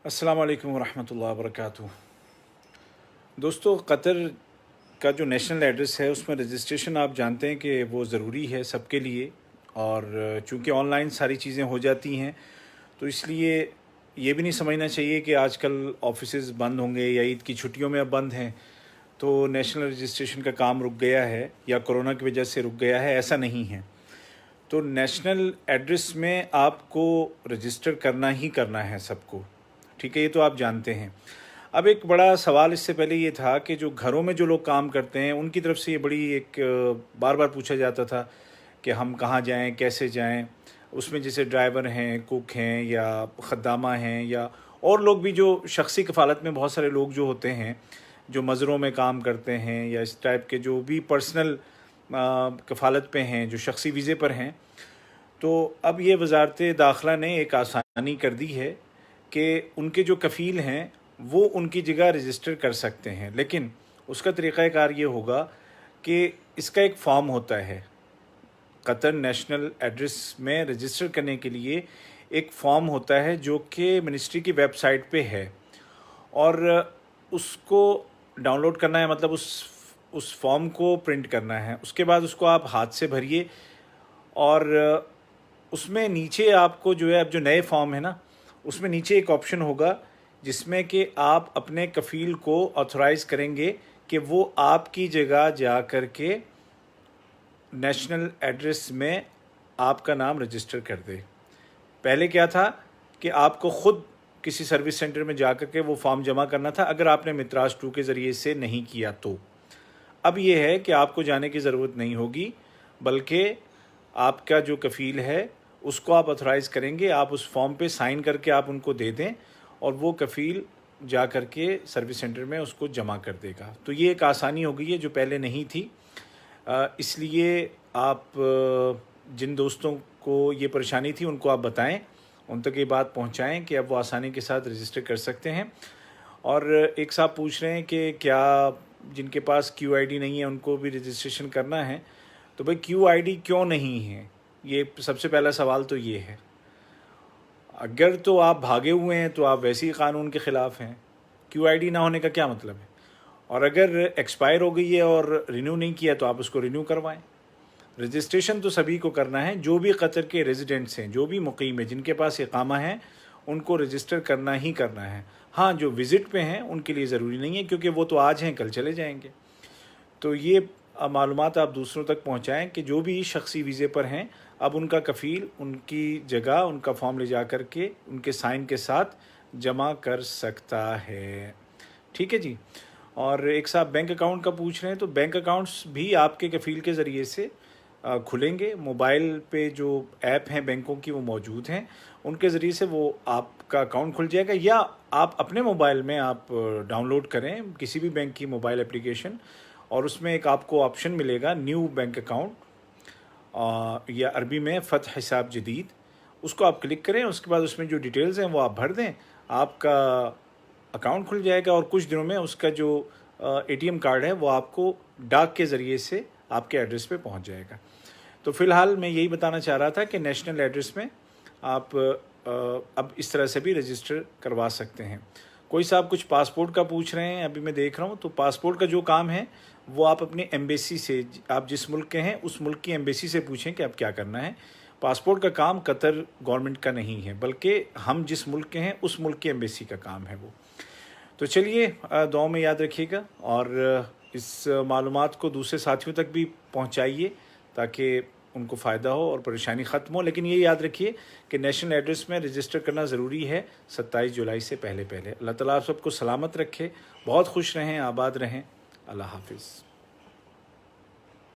अस्सलाम वालेकुम रहमतुल्लाहि व बरकातुहू। दोस्तों, कतर का जो नेशनल एड्रेस है उसमें रजिस्ट्रेशन आप जानते हैं कि वो ज़रूरी है सबके लिए। और चूँकि ऑनलाइन सारी चीज़ें हो जाती हैं तो इसलिए ये भी नहीं समझना चाहिए कि आजकल ऑफिसेज़ बंद होंगे या ईद की छुट्टियों में अब बंद हैं तो नेशनल रजिस्ट्रेशन का काम रुक गया है या कोरोना की वजह से रुक गया है। ऐसा नहीं है। तो नेशनल एड्रेस में आपको रजिस्टर करना ही करना है सबको, ठीक है, ये तो आप जानते हैं। अब एक बड़ा सवाल इससे पहले ये था कि जो घरों में जो लोग काम करते हैं उनकी तरफ से ये बड़ी एक बार बार पूछा जाता था कि हम कहाँ जाएं, कैसे जाएं। उसमें जैसे ड्राइवर हैं, कुक हैं या ख़द्दामा हैं या और लोग भी जो शख्सी कफ़ालत में बहुत सारे लोग जो होते हैं जो मज़रों में काम करते हैं या इस टाइप के जो भी पर्सनल कफ़ालत पे हैं, जो शख्सी वीज़े पर हैं। तो अब ये वज़ारत दाखिला ने एक आसानी कर दी है कि उनके जो कफ़ील हैं वो उनकी जगह रजिस्टर कर सकते हैं, लेकिन उसका तरीक़ाकार ये होगा कि इसका एक फ़ॉर्म होता है। कतर नेशनल एड्रेस में रजिस्टर करने के लिए एक फ़ॉर्म होता है जो कि मिनिस्ट्री की वेबसाइट पे है और उसको डाउनलोड करना है, मतलब उस फॉर्म को प्रिंट करना है। उसके बाद उसको आप हाथ से भरिए और उसमें नीचे आपको जो है, अब जो नए फॉर्म है ना, उसमें नीचे एक ऑप्शन होगा जिसमें कि आप अपने कफ़ील को ऑथराइज़ करेंगे कि वो आपकी जगह जा कर के नेशनल एड्रेस में आपका नाम रजिस्टर कर दे। पहले क्या था कि आपको ख़ुद किसी सर्विस सेंटर में जा कर के वो फॉर्म जमा करना था अगर आपने मित्राज 2 के ज़रिए से नहीं किया तो। अब ये है कि आपको जाने की ज़रूरत नहीं होगी, बल्कि आपका जो कफ़ील है उसको आप ऑथराइज़ करेंगे, आप उस फॉर्म पे साइन करके आप उनको दे दें और वो कफ़ील जा कर के सर्विस सेंटर में उसको जमा कर देगा। तो ये एक आसानी हो गई है जो पहले नहीं थी। इसलिए आप जिन दोस्तों को ये परेशानी थी उनको आप बताएं, उन तक ये बात पहुंचाएं कि अब वो आसानी के साथ रजिस्टर कर सकते हैं। और एक साहब पूछ रहे हैं कि क्या जिनके पास QID नहीं है उनको भी रजिस्ट्रेशन करना है। तो भाई QID क्यों नहीं है, ये सबसे पहला सवाल तो ये है। अगर तो आप भागे हुए हैं तो आप वैसे ही कानून के ख़िलाफ़ हैं। QID ना होने का क्या मतलब है? और अगर एक्सपायर हो गई है और रिन्यू नहीं किया तो आप उसको रिन्यू करवाएं। रजिस्ट्रेशन तो सभी को करना है, जो भी कतर के रेजिडेंट्स हैं, जो भी मुकीम है, जिनके पास इकामा है, उनको रजिस्टर करना ही करना है। हाँ, जो विज़िट पे हैं उनके लिए ज़रूरी नहीं है क्योंकि वो तो आज हैं, कल चले जाएंगे। तो ये मालूमात आप दूसरों तक पहुँचाएँ कि जो भी शख्सी वीज़े पर हैं अब उनका कफ़ील उनकी जगह उनका फॉर्म ले जा कर के उनके साइन के साथ जमा कर सकता है। ठीक है जी। और एक साहब बैंक अकाउंट का पूछ रहे हैं, तो बैंक अकाउंट्स भी आपके कफ़ील के ज़रिए से खुलेंगे। मोबाइल पे जो ऐप हैं बैंकों की वो मौजूद हैं, उनके ज़रिए से वो आपका अकाउंट खुल जाएगा। या आप अपने मोबाइल में आप डाउनलोड करें किसी भी बैंक की मोबाइल एप्लीकेशन और उसमें एक आपको ऑप्शन मिलेगा न्यू बैंक अकाउंट या अरबी में फ़तह हिसाब जदीद, उसको आप क्लिक करें। उसके बाद उसमें जो डिटेल्स हैं वो आप भर दें, आपका अकाउंट खुल जाएगा और कुछ दिनों में उसका जो ATM कार्ड है वो आपको डाक के ज़रिए से आपके एड्रेस पे पहुंच जाएगा। तो फ़िलहाल मैं यही बताना चाह रहा था कि नेशनल एड्रेस में आप अब इस तरह से भी रजिस्टर करवा सकते हैं। कोई साहब कुछ पासपोर्ट का पूछ रहे हैं, अभी मैं देख रहा हूँ। तो पासपोर्ट का जो काम है वो आप अपनी एम्बेसी से, आप जिस मुल्क के हैं उस मुल्क की एम्बेसी से पूछें कि अब क्या करना है। पासपोर्ट का काम कतर गवर्नमेंट का नहीं है, बल्कि हम जिस मुल्क के हैं उस मुल्क की एम्बेसी का काम है वो। तो चलिए, दुआ में याद रखिएगा और इस मालूमात को दूसरे साथियों तक भी पहुंचाइए ताकि उनको फ़ायदा हो और परेशानी ख़त्म हो। लेकिन ये याद रखिए कि नेशनल एड्रेस में रजिस्टर करना ज़रूरी है 27 जुलाई से पहले पहले। अल्लाह ताला आप सबको सलामत रखे, बहुत खुश रहें, आबाद रहें। अल्लाह हाफिज़।